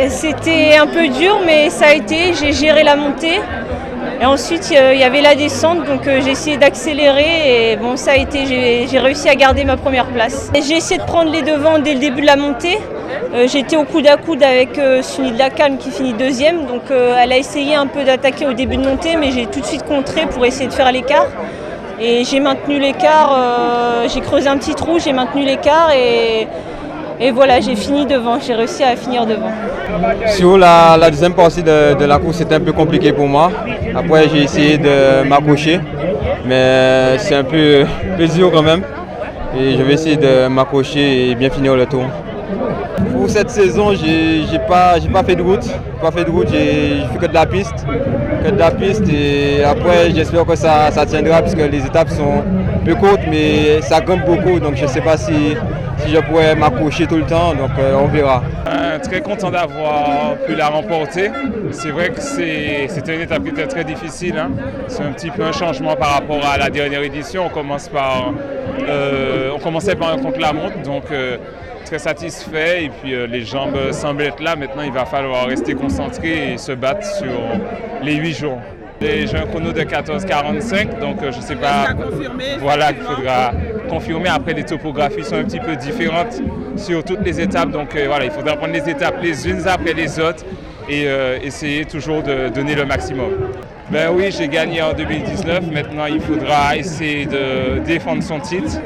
C'était un peu dur, mais ça a été, j'ai géré la montée. Et ensuite, il y avait la descente, donc j'ai essayé d'accélérer et bon, ça a été, j'ai réussi à garder ma première place. J'ai essayé de prendre les devants dès le début de la montée. J'étais au coude à coude avec Sunil Lacan qui finit deuxième, donc elle a essayé un peu d'attaquer au début de montée, mais j'ai tout de suite contré pour essayer de faire l'écart. Et j'ai maintenu l'écart, j'ai creusé un petit trou, j'ai maintenu l'écart et voilà, j'ai fini devant, j'ai réussi à finir devant. Sur la deuxième partie de la course, c'était un peu compliqué pour moi. Après, j'ai essayé de m'accrocher, mais c'est un peu dur quand même. Et je vais essayer de m'accrocher et bien finir le tour. Pour cette saison, j'ai pas fait de route. J'ai fait que de la piste. Et après, j'espère que ça tiendra puisque les étapes sont peu courtes, mais ça grimpe beaucoup. Donc je ne sais pas si je pourrais m'accrocher tout le temps. Donc on verra. Très content d'avoir pu la remporter. C'est vrai que c'était une étape qui était très difficile. Hein. C'est un petit peu un changement par rapport à la dernière édition. On commençait par un contre-la-montre. Donc très satisfait et puis les jambes semblent être là. Maintenant, il va falloir rester concentré et se battre sur les 8 jours. J'ai un chrono de 14,45, donc je ne sais pas. Voilà, il faudra confirmer. Après, les topographies sont un petit peu différentes sur toutes les étapes, donc voilà, il faudra prendre les étapes les unes après les autres et essayer toujours de donner le maximum. Ben oui, j'ai gagné en 2019. Maintenant, il faudra essayer de défendre son titre.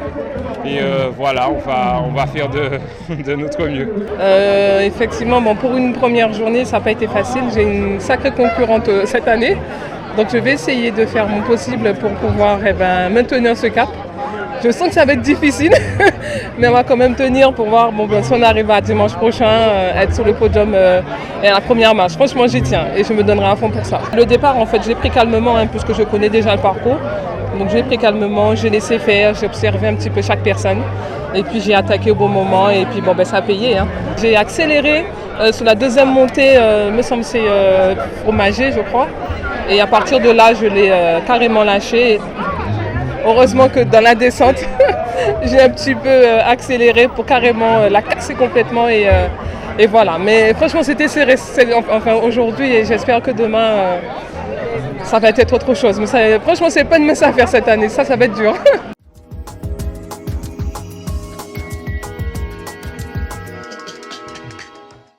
Et voilà, on va faire de notre mieux. Effectivement, pour une première journée, ça n'a pas été facile. J'ai une sacrée concurrente cette année. Donc je vais essayer de faire mon possible pour pouvoir maintenir ce cap. Je sens que ça va être difficile, mais on va quand même tenir pour voir si on arrive à dimanche prochain, être sur le podium et à la première marche. Franchement, j'y tiens et je me donnerai à fond pour ça. Le départ, en fait, je l'ai pris calmement puisque je connais déjà le parcours. Donc j'ai pris calmement, j'ai laissé faire, j'ai observé un petit peu chaque personne. Et puis j'ai attaqué au bon moment et puis ça a payé. Hein. J'ai accéléré sur la deuxième montée, me semble c'est Fromager, je crois. Et à partir de là, je l'ai carrément lâché. Heureusement que dans la descente, j'ai un petit peu accéléré pour carrément la casser complètement et voilà. Mais franchement, c'était serré aujourd'hui et j'espère que demain, ça va être autre chose. Mais franchement, c'est pas une mince affaire cette année. Ça va être dur.